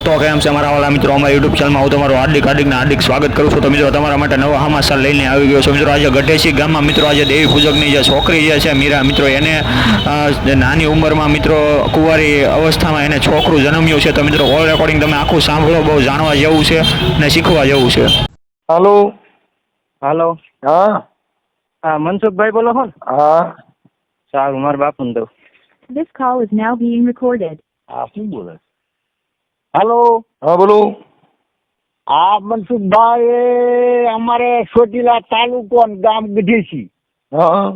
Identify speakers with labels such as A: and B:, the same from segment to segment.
A: તો કેમ છે મારા વાલા મિત્રો, અમારા યુટ્યુબ ચેનલમાં હું તમારું હાર્દિક સ્વાગત કરું છું. તો મિત્રો તમારા માટે નવો સમાચાર લઈને આવી ગયો છું. મિત્રો આજે ગઢેસી ગામમાં મિત્રો આજે દેવી પૂજકની જે છોકરી જે છે મીરા મિત્રો, એને નાની ઉંમરમાં મિત્રો કુંવારી અવસ્થામાં એને છોકરું જન્મ્યું છે. તો મિત્રો કોલ રેકોર્ડિંગ તમે આખું સાંભળો, બહુ જાણવા જેવું છે અને શીખવા જેવું છે.
B: હાલો.
C: હાલો.
B: હા
C: હા, મનસુખભાઈ બોલો છો ને?
B: હા
C: સારું, મારા બાપુને દઉં.
D: This call is now being recorded.
B: હા શું બોલે?
C: હાલો.
B: હા બોલો.
C: આ મનસુખભાઈ અમારે ચોટીલા તાલુકો અને ગામ ગઢેસી
B: હા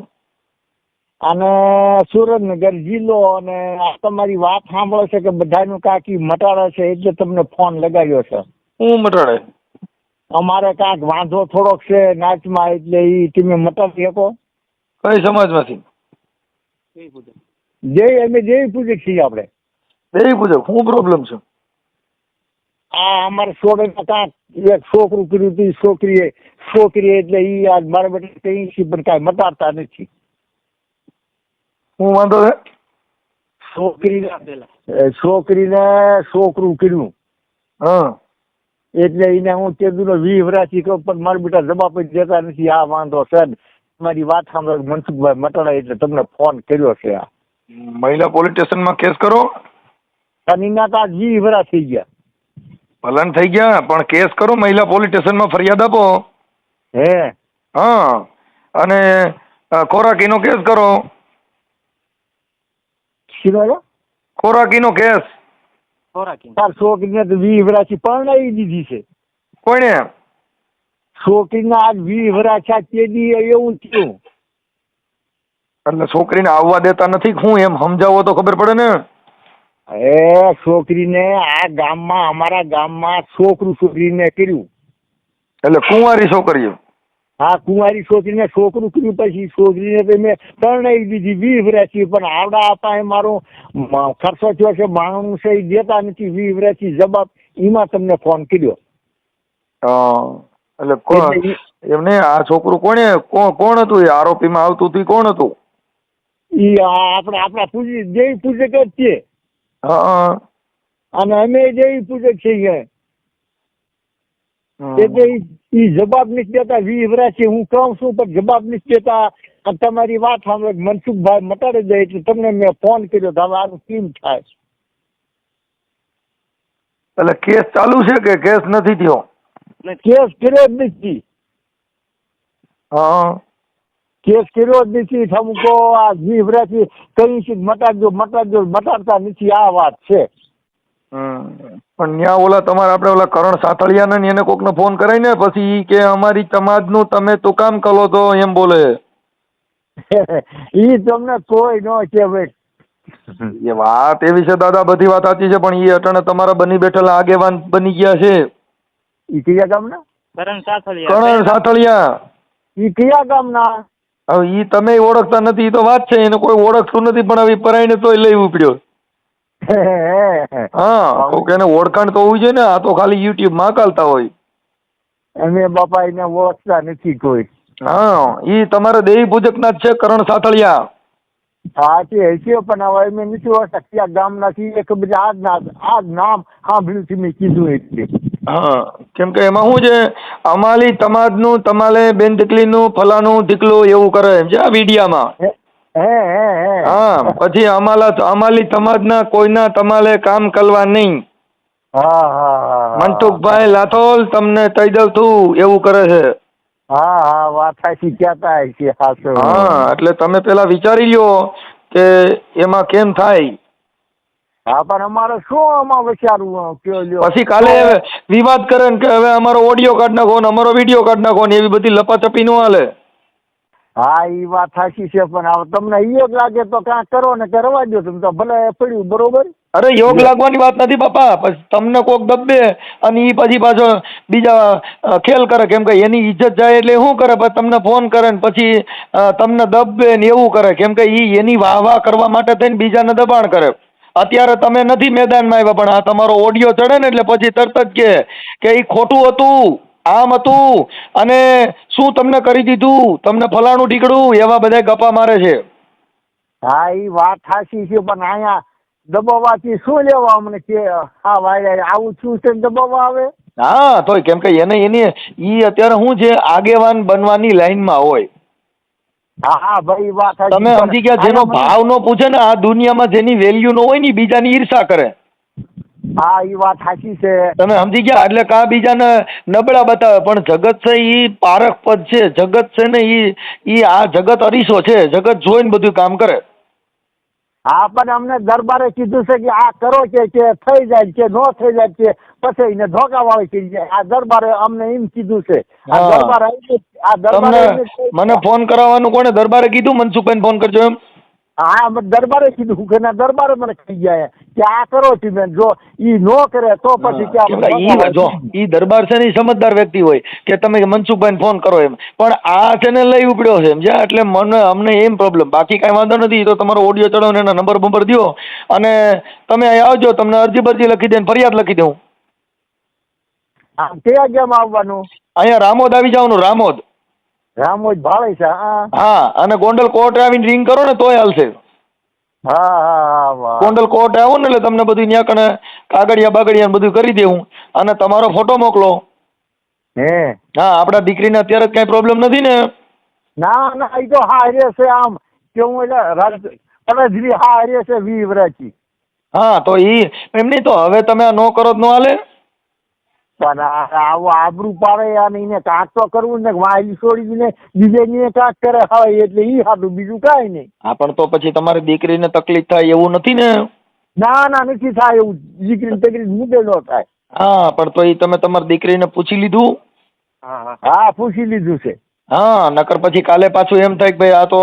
C: અને સુરેન્દ્રનગર જિલ્લો. અને આ તમારી વાત સાંભળે છે કે બધાનું કાકી મટાડે છે, એટલે તમને ફોન લગાવ્યો છે.
B: હું મટાડે?
C: અમારે કાંક વાંધો થોડોક છે નાચમાં, એટલે એ તમે મટાડી શકો?
B: કઈ સમાજમાંથી?
C: અમે દેવી પૂજક છીએ આપણે.
B: દેવી પૂજક. શું પ્રોબ્લેમ છે?
C: આ અમારે છોકરીને કાંક એક છોકરું કર્યું હતું, છોકરી એટલે એ આજ મારા બેટા કઈ છે પણ કાંઈ મટાડતા નથી.
B: શું વાંધો છે?
C: છોકરીને છોકરું કર્યું
B: હા
C: એટલે એને હું તેદુનો 20 વર્ષથી કહું પણ મારા બેટા જવાબ જ દેતા નથી. આ વાંધો છે. મારી વાત સાંભળો મનસુખભાઈ મટાડા, એટલે તમને ફોન કર્યો છે. આ
B: મહિલા પોલીસ સ્ટેશનમાં કેસ કરો.
C: એના તો 20 વર્ષ થઈ ગયા.
B: ભલન થઈ ગયા પણ કેસ કરો, મહિલા પોલીસ સ્ટેશનમાં ફરિયાદ આપો.
C: હે
B: હા અને ખોરાકીનો કેસ કરો.
C: શીરો
B: ખોરાકીનો કેસ.
C: તાર છોકરીને તો 20 વર્ષથી પરણાવી દીધી છે.
B: કોઈને?
C: છોકરીને આજ 20 વર્ષ છે તે દી એવું થયું.
B: એટલે છોકરીને આવવા દેતા નથી? હું એમ સમજાવો તો ખબર પડે ને.
C: એ છોકરીને આ ગામમાં, અમારા ગામમાં છોકરીને કર્યું.
B: એટલે કુંવારી છોકરીઓ?
C: હા, કુંવારી છોકરીને છોકરું કર્યું, પછી છોકરીને તો મેં પરણાવી દીધી 20 વર્ષથી. પણ આવડા આપા મારો ખર્ચો થયો છે, માણું છે, એ દેતા નથી 20 વર્ષથી જવાબ. એમાં તમને ફોન કર્યો.
B: એટલે એમને આ છોકરું કોણ હતું? એ આરોપીમાં આવતું હતું કોણ હતું?
C: ઈ આપણા દેવી પૂજક જ છે.
B: હા
C: અને અમે દેવી પૂજક છીએ. એટલે ઈ જવાબ નથી દેતા 20 વર્ષથી. હું કહું છું પણ જવાબ નથી દેતા. તમારી વાત સાંભળો, મનસુખભાઈ મટાડી દે એટલે તમને મેં ફોન કર્યો. હવે આનું કેમ થાય?
B: એટલે કેસ ચાલુ છે કે કેસ નથી થયો?
C: કેસ કર્યો જ નથી.
B: હા
C: કેસ કર્યો જ નથી. અમુકો આ 20 વર્ષથી કઈ છે મટાડતા નથી. આ વાત છે.
B: પણ ત્યાં ઓલા તમારે આપણે ઓલા કરણ સાતળિયા ને એને કોકને ફોન કરાય ને, પછી કે અમારી સમાજનું તમે તો કામ કરો તો એમ બોલે.
C: ઈ તમને કોઈ ન કે ભાઈ.
B: એ વાત એવી છે દાદા, બધી વાત સાચી છે, પણ એ અટાણે તમારા બની બેઠેલા આગેવાન બની ગયા છે.
C: ઈ કયા ગામના?
B: કરણ સાતળિયા.
C: ઈ કયા ગામના?
B: હવે ઈ તમે ઓળખતા નથી તો વાત છે, એને કોઈ ઓળખતું નથી, પણ હવે પરાઈને તોય લેવું પડ્યો. હા, કોક એને ઓળખાણ તો હોવી જોઈએ ને. આ તો ખાલી યુટ્યુબ માં કાલતા હોય.
C: અમે બાપા એને ઓળખતા નથી કોઈ.
B: હા, ઈ તમારા દેવી પૂજક ના જ છે, કરણ સાતળિયા.
C: હા છે પણ હવે અમે નથી ઓળખતા કયા ગામના છીએ. એક બધા આ નામ સાંભળ્યું છે મેં કીધું એટલે.
B: હા, કેમ કે એમાં શું છે, અમાલી સમાજનું તમારે બેન દીકરીનું ફલાનું દીકલું એવું કરે એમ છે આ વિડિયામાં. હા, પછી અમાલી સમાજના કોઈના તમારે કામ કરવા નહીં.
C: હા
B: મનસુખભાઈ લાથોલ તમને કહી દઉં છું એવું કરે છે.
C: હા વાત સાચી કહેતા છે.
B: હા, એટલે તમે પેલા વિચારી લ્યો કે એમાં કેમ થાય.
C: હા, પણ અમારે શું આમાં વિચારવું?
B: પછી કાલે વિવાદ કરે ને કે હવે અમારો ઓડિયો કાઢ નાખો ને અમારો વિડીયો કાઢ નાખો ને, એવી બધી લપાચપી નો હાલે.
C: હા, એ વાત સાચી છે, પણ હવે તમને યોગ લાગે તો કાંઈ કરો ને કરવા દો. તમે તો ભલે પડ્યું બરોબર.
B: અરે યોગ લાગવાની વાત નથી બાપા. પછી તમને કોક દબે અને ઈ પછી પાછો બીજા ખેલ કરે, કેમ કે એની ઇજ્જત જાય એટલે શું કરે, પછી તમને ફોન કરે ને પછી તમને દબે ને એવું કરે, કેમ કે ઈ એની વાહ કરવા માટે થઈને બીજાને દબાણ કરે. અત્યારે તમે નથી મેદાનમાં આવ્યા, પણ આ તમારો ઓડિયો ચડે ને એટલે પછી તરત જ કે ઈ ખોટું હતું, આમ હતું, અને શું તમને કરી દીધું, તમને ફલાણું ઢીકડું, એવા બધા ગપ્પા મારે છે.
C: હા, એ વાત સાચી છે, પણ અહીંયા દબાવવાથી શું લેવા અમને કે હા ભાઈ આવું શું છે ને દબાવવા આવે?
B: હા તોય કેમ કે ઈ અત્યારે શું છે, આગેવાન બનવાની લાઈનમાં હોય.
C: હા હા ભાઈ વાત સાચી.
B: તમે સમજી ગયા, જેનો
C: આયા મને-
B: ભાવ નો પૂછે ને આ દુનિયામાં, જેની વેલ્યુ નો હોય ને ઈ બીજાની ઈર્ષા કરે.
C: હા એ વાત સાચી છે.
B: તમે સમજી ગયા, એટલે કા બીજાને નબળા બતાવે, પણ જગત છે ઈ પારખ પદ છે. જગત છે ને ઈ આ જગત અરીસો છે. જગત જોઈને બધું કામ કરે.
C: હા પણ અમને દરબારે કીધું છે કે આ કરો કે થઈ જાય કે નો થઈ જાય કે પછી એને ધોકા વાળી કરી જાય. આ દરબારે અમને એમ કીધું છે. આ
B: હા.
C: દરબાર આ દરબારે
B: તમને મને ફોન કરાવવાનું કોને દરબારે કીધું? મનસુખભાઈને ફોન કરજો એમ.
C: હા દરબારે કીધું કે ના દરબારે મને કહી જાય કે આ કરો તમે, જો ઈ નો કરે તો પછી કે
B: કેમ કે ઈ દરબાર છે ને ઈ સમજદાર વ્યક્તિ હોય કે તમે મનસુખભાઈને ફોન કરો એમ, પણ આ છે ને લઈ ઉપડ્યો છે સમજ્યા, એટલે અમને એમ પ્રોબ્લેમ, બાકી કાંઈ વાંધો નથી. તો તમારો ઓડિયો ચડાવો ને એના નંબર દો અને તમે અહીં આવજો, તમને અરજી બરજી લખી દે, ફરિયાદ લખી દઉં.
C: કયા ગેમ આવવાનું?
B: અહીંયા રામોદ આવી જવાનું, રામોદ.
C: રામોજ ભાળે છે. હા
B: હા, અને ગોંડલ કોર્ટ આવીને રિંગ કરો ને તોય હાલશે.
C: હા હા વાહ.
B: ગોંડલ કોર્ટ આવો ને એટલે તમને બધું ત્યાં કને કાગળિયા બાગળિયા બધું કરી દેવું, અને તમારો ફોટો મોકલો.
C: હે
B: હા, આપણા દીકરીને અત્યારે જ કાંઈ પ્રોબ્લેમ નથી ને?
C: ના ના એ તો હારે છે. આમ કેવું એટલે રજરી હારે છે 20 વર્ષથી.
B: હા, તો એમ નહીં, તો હવે તમે આ નો કરો તો નો હાલે.
C: પણ આવું આબરૂ પાડે અને એને કાંક તો કરવું ને, વાયલી છોડીને બીજે ને કાંક કરે હોય એટલે ઈ હાટું, બીજું કાંઈ નહીં.
B: હા, પણ તો પછી તમારી દીકરીને તકલીફ થાય એવું નથી ને?
C: ના ના નથી થાય એવું. દીકરી તકરી મુદ્દે ન થાય.
B: હા, પણ તો તમે તમારી દીકરીને પૂછી લીધું?
C: હા પૂછી લીધું છે.
B: હા, નકર પછી કાલે પાછું એમ થાય કે ભાઈ આ તો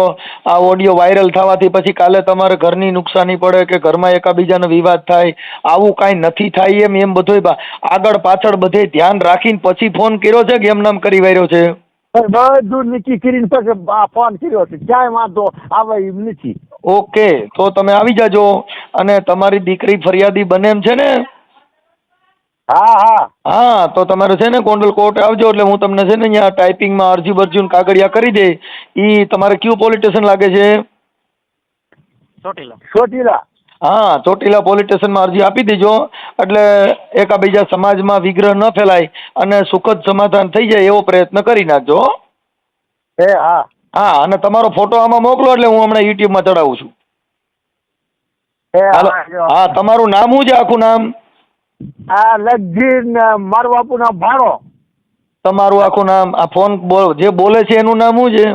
B: આ ઓડિયો વાયરલ થવાથી પછી કાલે તમારે ઘરની નુકસાની પડે કે ઘરમાં એકાબીજાનો વિવાદ થાય. આવું કાંઈ નથી થાય એમ બધું આગળ પાછળ બધે ધ્યાન રાખીને પછી ફોન કર્યો છે કે એમ નામ કરી વાર્યો છે?
C: બધું નક્કી કરીને પછી ફોન કર્યો છે. ક્યાંય વાંધો આવે એમ નથી.
B: ઓકે, તો તમે આવી જાજો, અને તમારી દીકરી ફરિયાદી બને એમ છે ને?
C: હા હા
B: હા, તો તમારે છે ને ગોંડલ કોર્ટ આવજો, એટલે હું તમને છે ને અહીંયા ટાઈપિંગમાં અરજી બરજી કાગળિયા કરી દે. ઈ તમારે કયું પોલીસ સ્ટેશન લાગે છે?
C: ચોટીલા.
B: હા, ચોટીલા પોલીસ સ્ટેશનમાં અરજી આપી દેજો, એટલે એકાબીજા સમાજમાં વિગ્રહ ન ફેલાય અને સુખદ સમાધાન થઈ જાય એવો પ્રયત્ન કરી નાખજો.
C: હા
B: હા, અને તમારો ફોટો આમાં મોકલો એટલે હું હમણાં યુટ્યુબમાં ચડાવું છું. હાલો. હા, તમારું નામ શું છે, આખું નામ?
C: આ લગીર મારું બાપુ ના ભાણો.
B: તમારું આખું નામ, આ ફોન જે બોલે છે એનું નામ શું છે?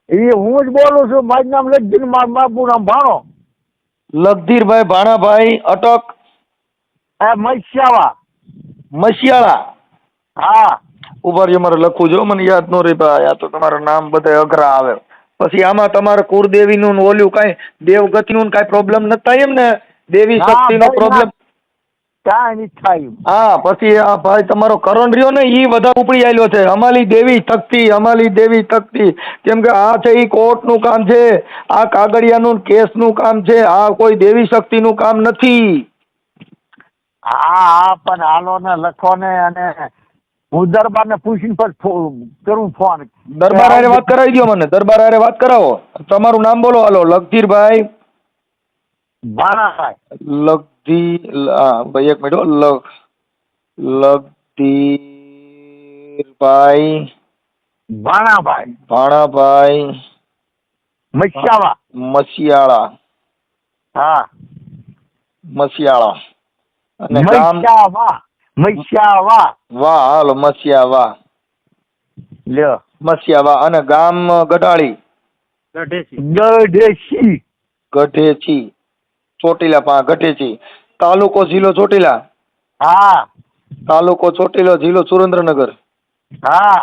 C: એ હું જ બોલું છું. મારું નામ લગીર, મારું બાપુ નામ ભાણો.
B: લગધીરભાઈ ભાણાભાઈ અટક
C: મસ્યાવા.
B: મસિયાળા.
C: હા
B: ઉભા રહ્યો, મારે લખવું જો, મને યાદ ન રહી ભાઈ. આ તો તમારા નામ બધા અઘરા આવે. પછી આમાં તમારે કુળદેવીનું ઓલ્યું કાંઈ દેવગતિનું કાંઈ પ્રોબ્લેમ નથી થાય એમ ને? દેવી શક્તિનો પ્રોબ્લેમ
C: કાંઈ નથી થાય.
B: હા, પછી આ ભાઈ તમારો કરણ રહ્યો ને ઈ વધારે ઉપડી આવેલો છે. અમાલી દેવી શક્તિ, અમાલી દેવી શક્તિ. કેમ કે આ છે ઈ કોર્ટનું કામ છે, આ કાગળિયાનું કેસનું કામ છે, આ કોઈ દેવી શક્તિનું કામ નથી.
C: હા હા પણ હાલો ને લખો ને, અને હું દરબાર ને પૂછીને પછી કરું ફોન.
B: દરબાર હારે વાત કરાવી દો મને, દરબાર હારે વાત કરાવો. તમારું નામ બોલો. હાલો, લગધીરભાઈ
C: ભાણાભાઈ.
B: ભાઈ એક મિનિટ. લગધીરભાઈ ભાણાભાઈ
C: મસ્યાવા.
B: મસિયાળા.
C: હા
B: મસિયાળા. અને ગામ
C: મસ્યાવા.
B: વાહ. હાલો, મસિયાવા.
C: લ્યો.
B: મસિયાવા. અને ગામ ગઢાળી.
C: ગઢેસી.
B: ગઢેચી. ચોટીલા ગઢેચી. તાલુકો જિલ્લો ચોટીલા.
C: હા
B: તાલુકો ચોટીલા, જિલ્લો સુરેન્દ્રનગર.
C: હા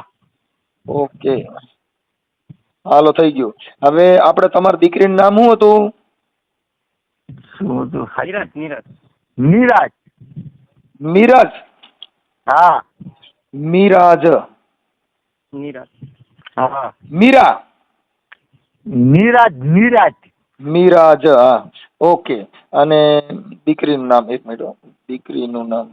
B: ઓકે, હાલો, થઈ ગયું. હવે આપણે તમારી દીકરીનું નામ શું હતું?
C: શું હતું? નીરાજ.
B: મિરાજ.
C: હા
B: મિરાજ.
C: હા
B: મીરા.
C: નીરાજ.
B: મિરાજ. હા, ઓકે. અને દીકરીનું નામ, એક મિનિટ. દીકરીનું નામ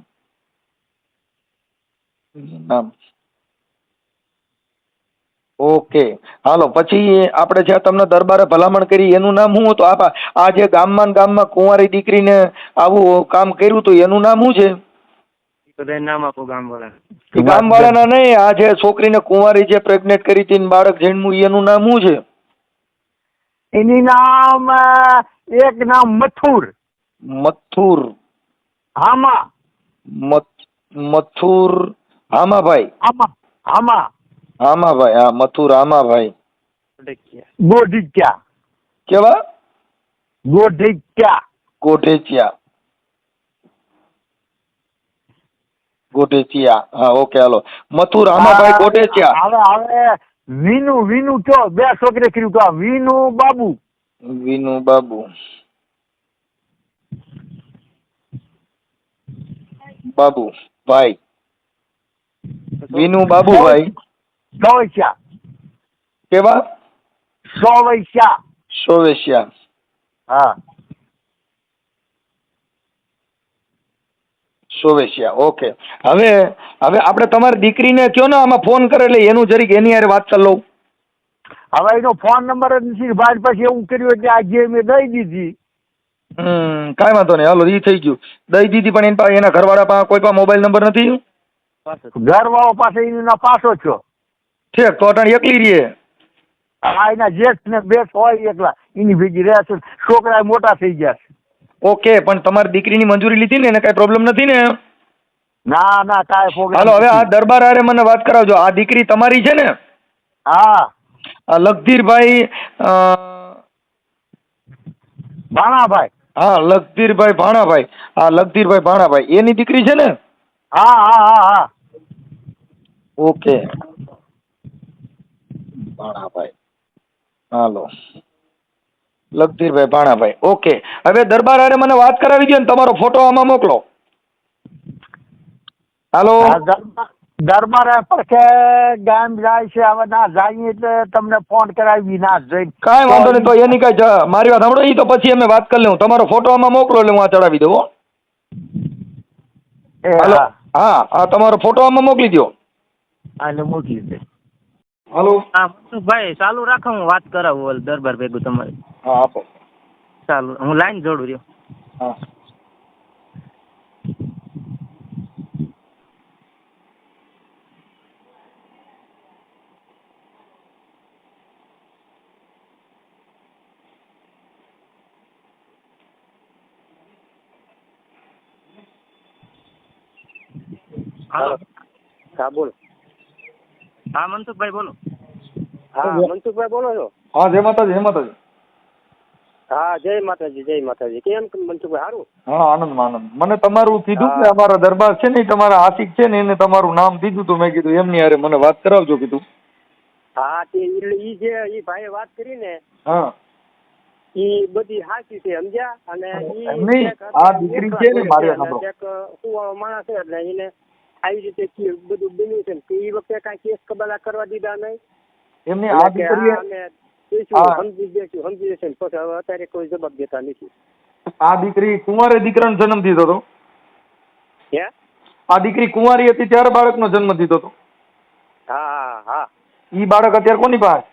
B: ઓકે, હાલો. પછી આપણે જ્યાં તમને દરબારે ભલામણ કરી એનું નામ શું હતું? આ જે ગામમાં ને ગામમાં કુંવારી દીકરીને આવું કામ કર્યું હતું એનું નામ શું છે?
E: બધા નામ આપો ગામ વાળા.
B: એ ગામવાળાના નહીં, આ જે છોકરીને કુંવારી જે પ્રેગ્નેટ કરી હતી ને બાળક જન્મ્યું એનું નામ શું છે?
C: એની નામ એક નામ મથુર.
B: મથુર.
C: હામા.
B: મથુર હામાભાઈ.
C: હામા.
B: હામાભાઈ, હા, મથુર હામાભાઈ.
C: ગોઢિક્યા.
B: કેવા?
C: ગોઢિક્યા.
B: ગોઢેચિયા. ગોઢેચિયા, હા, ઓકે, હાલો. મથુર હામાભાઈ ગોઢેચિયા.
C: હવે વિનુ કયો? બે છોકરી કર્યું તો વિનુ બાબુ.
B: વિનુ બાબુ. બાબુ ભાઈ. વિનુ બાબુભાઈ.
C: સોવૈસ્યા.
B: કેવા?
C: સોવૈસ્યા.
B: સોવેશિયા.
C: હા.
B: સોવેશિયા, ઓકે. હવે આપણે તમારી દીકરીને કયો ને આમાં ફોન કરે એટલે એનું જરીક એની હારે વાત કરી લઉં.
C: હવે એનો ફોન નંબર જ નથી. બાર પછી એવું કર્યું એટલે આજે મેં દઈ દીધી.
B: કાંઈ વાંધો નહીં, હાલો, ઈ થઈ ગયું. દઈ દીધી, પણ એની પાસે એના ઘરવાળા પાસે કોઈ પાસે મોબાઈલ નંબર નથી?
C: ઘરવાળો પાસે એના પાછો છો.
B: ઠીક, તો અટાણ એકલી રહીએ.
C: હા, એના જેઠ ને બેઠ હોય એકલા એની ભેગી રહે છે. છોકરા મોટા થઈ ગયા છે.
B: ઓકે, પણ તમારી દીકરીની મંજૂરી લીધી ને, એને કાંઈ પ્રોબ્લેમ નથી ને?
C: ના કાંઈ પ્રોબ્લેમ.
B: હાલો, હવે આ દરબાર હારે મને વાત કરાવજો. આ દીકરી તમારી છે ને?
C: હા.
B: આ લખધીરભાઈ
C: ભાણાભાઈ.
B: હા, લખધીરભાઈ ભાણાભાઈ. હા, લખધીરભાઈ ભાણાભાઈ એની દીકરી છે ને?
C: હા.
B: ઓકે, ભાણાભાઈ. હાલો, લખધીરભાઈ ભાણાભાઈ. ઓકે, હવે દરબાર હારે મને વાત કરાવી દો ને તમારો ફોટો આમાં મોકલો. હાલો.
C: દરબાર પડખે ગામ જાય છે. હવે ના જાય એટલે તમને ફોન કરાવી ના જઈ.
B: કાંઈ વાંધો નહીં, તો એની કાંઈ મારી વાત સાંભળો. એ તો પછી અમે વાત કરી લઉં. તમારો ફોટો આમાં મોકલો એટલે હું આ ચડાવી દઉં. હાલો. હા, તમારો ફોટો આમાં મોકલી દો.
C: એટલે મોકલી દે.
B: હાલો.
E: હા ભાઈ ચાલુ રાખો, હું વાત કરાવું દરબાર ભેગું તમારે.
B: હા, આપો.
E: ચાલુ, હું લાઈન જોડું રહ્યો.
B: હા.
E: હાલો.
C: હા બોલો.
E: હા મનસુખભાઈ બોલો.
C: હા મનસુખભાઈ બોલો છો?
B: હા, જય માતાજી, જય માતાજી.
C: હા, જય માતાજી, જય માતાજી. કેમ મનસુખભાઈ? સારું.
B: હા, આનંદમાં આનંદ. મને તમારું કીધું કે અમારા દરબાર છે ને, તમારા આશિક છે ને, એને તમારું નામ દીધું તો મેં કીધું એમની હારે મને વાત કરાવજો કીધું.
C: હા, તે ઈ જે ઈ ભાઈએ વાત કરી ને,
B: હા,
C: ઈ બધી સાચી છે, સમજ્યા? અને
B: નહીં, આ દીકરી છે ને મારે
C: હું માણસ છે એટલે એને આવી રીતે બધું બન્યું છે. એ વખતે કાંઈ કેસ કબાલા કરવા દીધા નહીં.
B: એમની આ દીકરી
C: સમજી જશે ને પછી હવે અત્યારે કોઈ જવાબ દેતા નથી.
B: આ દીકરી કુંવારે દીકરાનો જન્મ દીધો હતો.
C: હે?
B: આ દીકરી કુંવારી હતી ત્યારે બાળકનો જન્મ દીધો હતો.
C: હા.
B: ઈ બાળક અત્યારે કોની પાસે?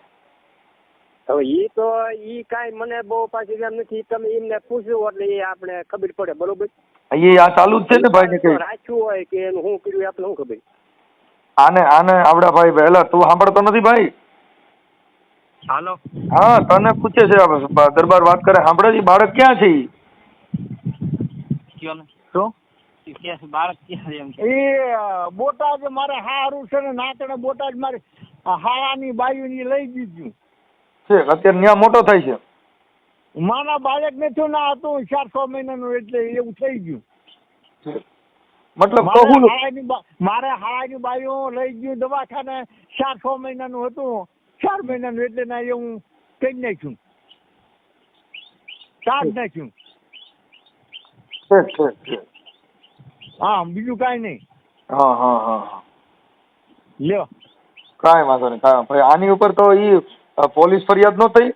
C: હવે ઈ તો ઈ કાંઈ મને બહુ પાછી એમ નથી. તમે એમને પૂછ્યું એટલે એ આપણે ખબર પડે. બરોબર.
B: એ આ ચાલુ જ છે ને ભાઈ ને કઈ
C: રાખ્યું હોય કે એનું શું કર્યું આપણે શું ખબર.
B: આને આવડા ભાઈ પહેલા તું સાંભળતો નથી ભાઈ?
E: હાલો.
B: હા, તને પૂછે છે દરબાર વાત કરે. સાંભળે છે બાળક ક્યાં છે?
E: કયો ને શું બાળક ક્યાં એમ છે?
C: એ બોટાદ મારે હારું છે ને, નાતડે બોટાદ મારે હારાની બાયુની લઈ દીધું
B: છે. અત્યારે ત્યાં મોટો થાય છે.
C: મારા બાળક ને થયું ના હતું 4-6 મહિનાનું, એટલે એવું થઈ ગયું.
B: મતલબ
C: મારે હારાની બાયુ લઈ ગયું દવાખાને. 4-6 મહિનાનું હતું, 4 મહિનાનું, એટલે ના એવું કઈ નાખ્યું, કાઢ નાખ્યું. હા, બીજું કાંઈ નહીં.
B: હા.
C: લ્યો,
B: કાંઈ વાંધો નહીં. ભાઈ આની ઉપર તો ઈ પોલીસ ફરિયાદ ન થઈ?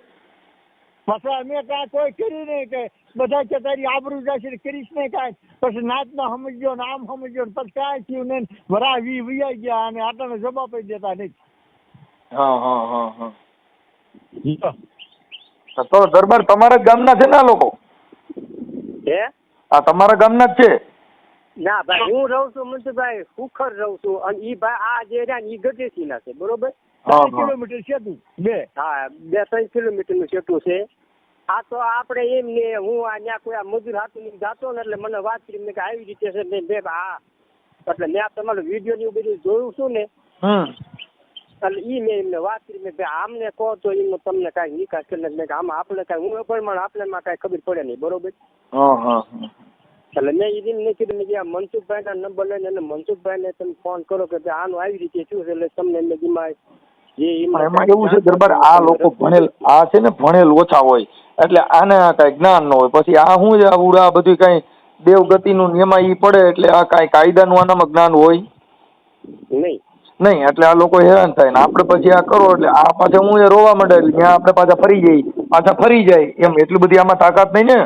C: પછી અમે કાંઈ કોઈ કરી નહીં કે બધા કે તારી આબરૂ જશે કરીશ નહીં કાંઈ. પછી નાચમાં સમજ્યો ને આમ સમજ્યો ને પછી કાંઈ થયું નહીં. વરા વી વૈયા ગયા અને આટાને જવાબ દેતા નહીં.
B: હા. તો દરબાર તમારા જ ગામના છે ને આ લોકો?
C: હે
B: આ તમારા ગામના જ છે?
C: ના ભાઈ, હું રહું છું મનસુખભાઈ સુખર રહું છું, અને ઈ ભાઈ આ જે રહ્યા ને ઈ ગઢેસી ના છે, બરોબર? 3 કિલોમીટર સેટું, 2-3 કિલોમીટર નું સેટું છે. આ તો આપણે એમ ને હું આ ત્યાં કોઈ આ મજૂર હાથું જાતો ને એટલે મને વાત કરી મેં કે આવી રીતે છે ને બે હા, એટલે મેં તમારો વિડીયો ને બધું જોયું છું ને, એટલે ઈ મેં એમને વાત કરી મેં આમને કહો તો એનો તમને કાંઈ નિકાસ કરી મેં આમાં આપણે કાંઈ હું પણ આપણે માં કાંઈ ખબર પડે નહીં, બરોબર? એટલે મેં એ મેં કીધું મેં આ મનસુખભાઈ ના નંબર લઈને એટલે મનસુખભાઈ ને તમે ફોન કરો કે આનું આવી રીતે શું છે, એટલે તમને મેં
B: એમાં એવું છે દરબાર, આ લોકો ભણેલ, આ છે ને ભણેલ ઓછા હોય એટલે આને કઈ જ્ઞાન ન હોય. પછી આ શું છે આ બધું કઈ દેવગતિનું એમાં ઈ પડે એટલે આ કઈ કાયદાનું આનામાં જ્ઞાન હોય નહીં, એટલે આ લોકો હેરાન થાય ને આપણે પછી આ કરો એટલે આ પાછા હું રોવા માંડે એટલે ત્યાં આપણે પાછા ફરી જાય એમ, એટલી બધી આમાં તાકાત નહીં ને.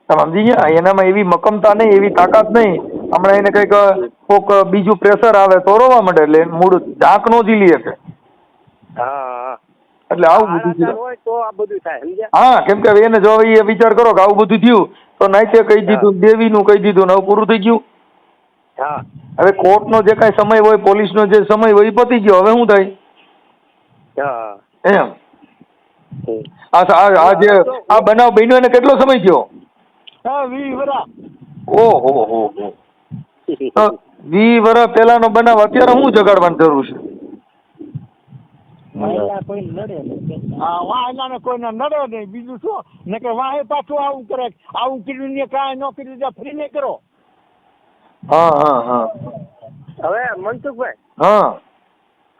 B: તમે સમજી ગયા? એનામાં એવી મક્કમતા નહીં, એવી તાકાત નહીં. હમણાં એને કઈક કોક બીજું પ્રેશર આવે તો રોવા માંડે એટલે મૂળ ઝાંક નો ઝીલી શકે. એટલે આવું બધું છે. હા, કેમ કે એને જો એ વિચાર કરો કે આવું બધું થયું તો નાઈતે કહી દીધું, દેવીનું કહી દીધું ને હવે પૂરું થઈ ગયું. હવે કોર્ટનો જે કાંઈ સમય હોય, પોલીસનો જે સમય હોય એ પતી ગયો, હવે શું થાય એમ. આ જે આ બનાવ બન્યો એને કેટલો સમય થયો?
C: 20 વર્ષ.
B: ઓહો, 20 વર્ષ પહેલાનો બનાવ અત્યારે શું જગાડવાની જરૂર છે?
C: કોઈ નડે નહીં, બીજું શું ને કે વાહે પાછું આવું કરે, આવું કર્યું ને કાંઈ ન કર્યું ફ્રી નહીં કરો. હવે મનસુખભાઈ,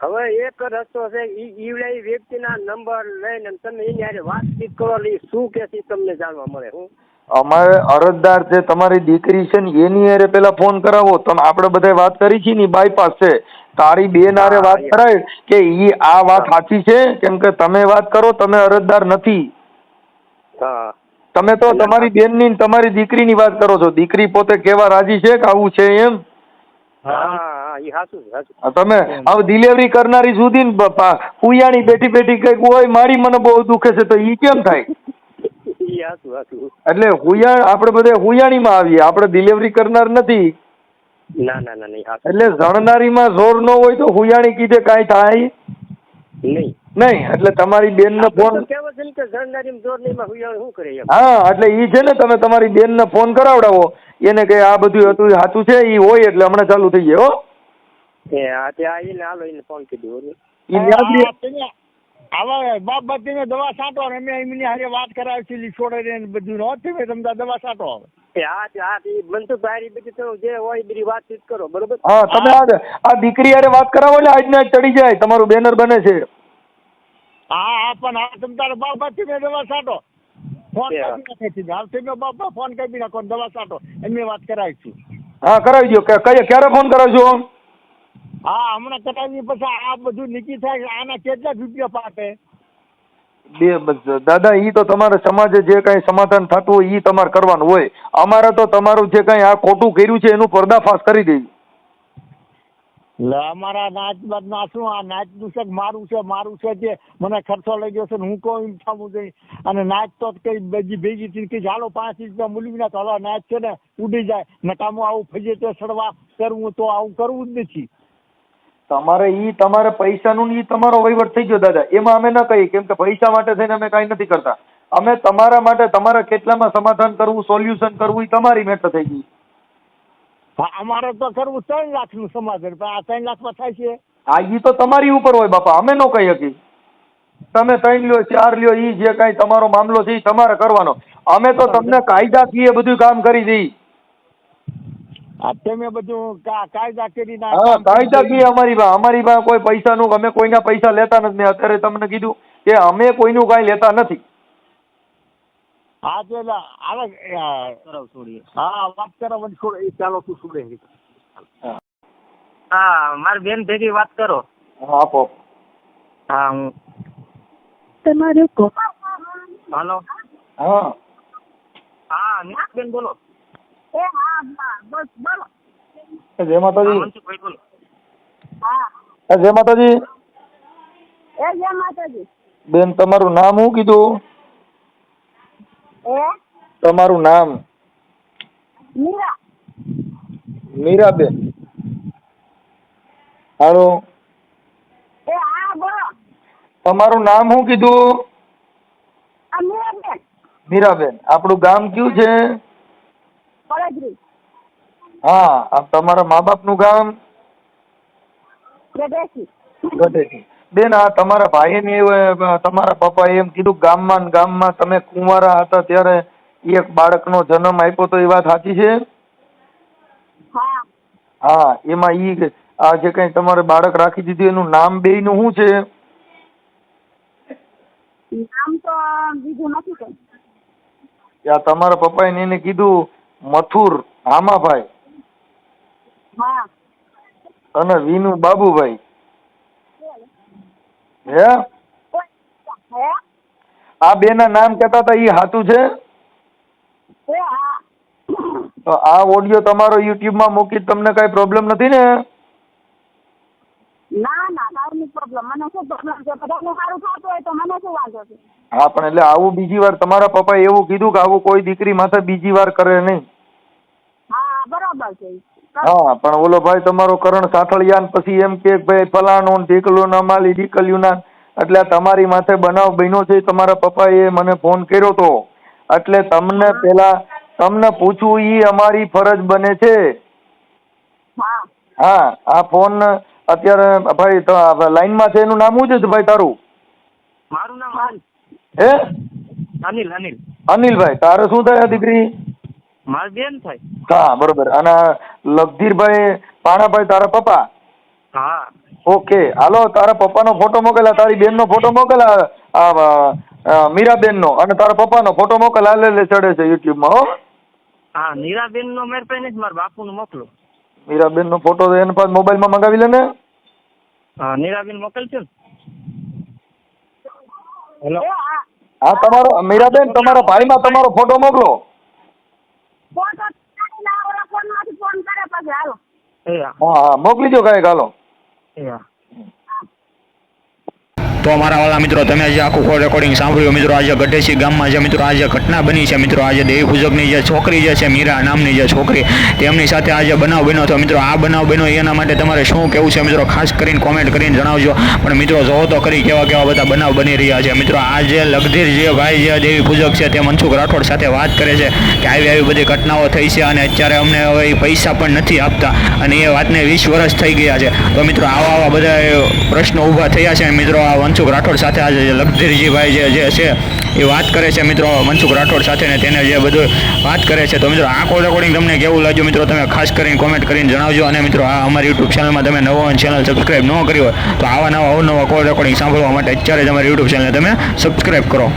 C: હવે એક રસ્તો છે, ઈ વ્યક્તિના નંબર લઈને તમે એની હારે વાતચીત કરો, શું કે છે તમને જાણવા મળે. હું
B: અમારે અરજદાર જે તમારી દીકરી છે ને એની હારે પેલા ફોન કરાવો. તમે આપણે બધા વાત કરી છે ને બાયપાસ છે, તારી બેન હારે વાત કરાય કે ઈ આ વાત સાચી છે, કેમ કે તમે વાત કરો, તમે અરજદાર નથી. તમે તો તમારી બેનની તમારી દીકરીની વાત કરો છો. દીકરી પોતે કેવા રાજી છે કે આવું છે એમ? તમે હવે ડિલિવરી કરનારી સુધી પુયાણી બેઠી કઈક હોય મારી મને બહુ દુખે છે તો ઈ કેમ થાય? એટલે આપણે બધે હુયાણીમાં આવીએ, આપણે ડિલિવરી કરનાર નથી. એટલે જણનારીમાં જોર ન હોય તો હુયાણી કીધે કાંઈ થાય નહીં. એટલે તમારી બેન ને ફોન, હા, એટલે ઈ છે ને તમે તમારી બેન ને ફોન કરાવડાવો, એને કે આ બધું હતું સાચું છે ઈ હોય એટલે હમણાં ચાલુ થઈ જાય.
C: બાપ બધી દવા છાંટો, અમે એમની હારે વાત કરાવી છોડે બધું તમે દવા છાંટો. મનસુખભાઈ બધી જે હોય બધી વાતચીત કરો, બરોબર?
B: હા, તમે આ દીકરી હારે વાત કરાવો એટલે આજને ચડી જાય, તમારું બેનર બને છે.
C: હા, પણ તમે તારા બાપ બધી દવા છાંટો, ફોન કરી બાપ ફોન કરી નાખો, દવા છાંટો, એમની વાત કરાવીશું.
B: હા, કરાવી દો. ક્યારે ફોન કરાવજો?
C: હા, હમણાં કટાવી પછી આ બધું નીકળી થાય. આના કેટલા રૂપિયા પાકે?
B: દાદા, ઈ તો તમારે સમાજે જે કઈ સમાધાન થતું હોય ઈ તમારે કરવાનું હોય. અમારે તો તમારું જે કઈ આ ખોટું કર્યું છે એનું પર્દાફાશ કરી દેવું.
C: અમારા નાચ બાદ શું આ નાચ નું છે, મારું છે જે મને ખર્ચો લઈ ગયો છે ને હું કોઈ થવું જોઈએ. અને નાચ તો કઈ બધી ભેગી થઈ કે ચાલો 5 રૂપિયા મૂલ્ય ના ચાલો નાચ છે ને ઉડી જાય નકામું આવું ફજે તો સડવા કરવું તો આવું કરવું જ નથી. તમારે પૈસાનું ઈ તમારો વહીવટ થઈ ગયો દાદા, એમાં અમે ન કહીએ, કેમ કે પૈસા માટે થઈને અમે કાંઈ નથી કરતા. અમે તમારા માટે તમારા કેટલામાં સમાધાન કરવું, સોલ્યુશન કરવું એ તમારી મેટર થઈ ગઈ. અમારે તો કરવું 3 લાખનું સમાધાન, પણ આ 3 લાખમાં થાય છે.
B: હા, ઈ તો તમારી ઉપર હોય બાપા, અમે ન કહી શકીએ. તમે 3 લ્યો 4 લ્યો, ઈ જે કાંઈ તમારો મામલો છે એ તમારે કરવાનો. અમે તો તમને કાયદાકીય બધું કામ કરી દઈએ.
C: તમે બધું કાયદા કરી
B: કાયદાકીય અમારી પાસે કોઈ પૈસાનું, અમે કોઈના પૈસા લેતા નથી. મેં અત્યારે તમને કીધું કે અમે કોઈનું કાંઈ લેતા નથી.
C: હા, તો વાત કરાવવાની છોડે, ચાલો તું છોડે.
E: હા, મારી બેન ભેગી વાત કરો.
B: હા, આપો.
E: હા, હું
D: તમારો કોલ.
E: હાલો.
B: હા,
E: બેન બોલો.
B: જય માતાજી.
E: મનસુખભાઈ બોલો.
B: જય માતાજી.
D: એ જય માતાજી.
B: બેન તમારું નામ શું કીધું?
D: એ
B: તમારું નામ?
D: મીરા.
B: મીરાબેન. હાલો,
D: એ હા બોલો.
B: તમારું નામ શું કીધું?
D: આ મીરાબેન.
B: મીરાબેન. આપણું ગામ કયું છે?
D: પડદરી.
B: હા, આ તમારા મા બાપનું ગામ?
D: ગઢેસી.
B: ગઢેથી. બેન, આ તમારા ભાઈને તમારા પપ્પાએ એમ કીધું ગામમાં ને ગામમાં તમે કુંવારા હતા ત્યારે એક બાળકનો જન્મ આપ્યો તો, એ વાત સાચી છે?
D: હા.
B: હા, એમાં આ જે કઈ તમારે બાળક રાખી દીધું એનું નામ બેયનું શું છે?
D: નામ તો બીજું નથી કઈ.
B: આ તમારા પપ્પાએ એને કીધું મથુર હામાભાઈ
D: હા.
B: અને વિનુ બાબુભાઈ. હે?
D: હે?
B: આ બે ના નામ કહેતા હતા, એ સાચું છે?
D: એ હા.
B: તો આ ઓડિયો તમારો YouTube માં મૂકી તમને કઈ પ્રોબ્લેમ નથી ને?
D: ના ના, કાંઈ નહીં પ્રોબ્લેમ. મને શું પ્રોબ્લેમ છે? બધાને સારું થતું હોય તો મને શું વાંધો છે?
B: હા, પણ એટલે આવું બીજી વાર તમારા પપ્પાએ એવું કીધું કે આવું કોઈ દીકરી માથે બીજી વાર કરે નહીં.
D: હા બરોબર છે.
B: હા, પણ ઓલો ભાઈ તમારો કરણ સાંઠળિયા ને પછી એમ કે ભાઈ ફલાણું ઢીકલું ના માલી ઢીકલ્યું ના, એટલે આ તમારી માથે બનાવ બન્યો છે. તમારા પપ્પાએ મને ફોન કર્યો તો એટલે તમને પેલા તમને પૂછવું ઈ અમારી ફરજ બને છે.
D: હા.
B: હા, આ ફોન અત્યારે ભાઈ લાઈનમાં છે, એનું નામ શું છે ભાઈ તારું?
E: મારું નામ અનિલ.
B: હે?
E: અનિલ અનિલ.
B: અનિલભાઈ. તારે શું થાય દીકરી?
E: મારી બેન થાય.
B: હા, બરોબર. અને લગધીરભાઈ પાણાભાઈ તારા પપ્પા?
E: હા.
B: ઓકે, હાલો, તારા પપ્પાનો ફોટો મોકલા, તારી બેનનો ફોટો મોકલા, મીરાબેનનો, અને તારા પપ્પાનો ફોટો મોકલ. હાલે ચડે છે યુટ્યુબમાં. હો.
E: હા, નીરાબેન નો મેર પાસે નથી, મારા બાપુનો મોકલો.
B: મીરાબેનનો ફોટો એને પાછ મોબાઈલમાં મંગાવી લે ને.
E: હા, નીરાબેન મોકલજો ને. હેલો.
D: એ હા.
B: હા, તમારો મીરાબેન તમારા ભાઈમાં તમારો ફોટો મોકલો.
D: ફોન તો ઓલા ફોનમાંથી ફોન કરે પછી હાલો.
E: એ હા.
B: હા હા, મોકલી દો કાંઈક. હાલો.
E: એ હા.
A: તો અમારા વાલા મિત્રો, તમે જે આખું રેકોર્ડિંગ સાંભળ્યું મિત્રો, આજે ગઢેસી ગામમાં જે મિત્રો આજે ઘટના બની છે મિત્રો, આજે દેવી પૂજકની જે છોકરી જે છે મીરા નામની જે છોકરી, તેમની સાથે આજે બનાવ બન્યો હતો મિત્રો. આ બનાવ બન્યો એના માટે તમારે શું કહેવું છે મિત્રો, ખાસ કરીને કોમેન્ટ કરીને જણાવજો. પણ મિત્રો જોવો તો ખરી કેવા કેવા બધા બનાવ બની રહ્યા છે મિત્રો. આ જે લગધીર જે ભાઈ જે દેવી પૂજક છે તે મનસુખ રાઠોડ સાથે વાત કરે છે કે આવી બધી ઘટનાઓ થઈ છે અને અત્યારે અમને હવે એ પૈસા પણ નથી આપતા, અને એ વાતને 20 વર્ષ થઈ ગયા છે. તો મિત્રો આવા બધા પ્રશ્નો ઊભા થયા છે મિત્રો. આ મનસુખ રાઠોડ સાથે આજે લગધીરજીભાઈ જે છે એ વાત કરે છે મિત્રો મનસુખ રાઠોડ સાથે, ને તેને જે બધું વાત કરે છે. તો મિત્રો આ કોલ રેકોર્ડિંગ તમને કેવું લાગ્યું મિત્રો, તમે ખાસ કરીને કોમેન્ટ કરીને જણાવજો. અને મિત્રો આ અમારી યુટ્યુબ ચેનલમાં તમે નવો ચેનલ સબસ્ક્રાઈબ ન કરી હોય તો આવા નવા અવનવા કોલ રેકોર્ડિંગ સાંભળવા માટે અત્યારે જ અમારી યુટ્યુબ ચેનલને તમે સબસ્ક્રાઈબ કરો.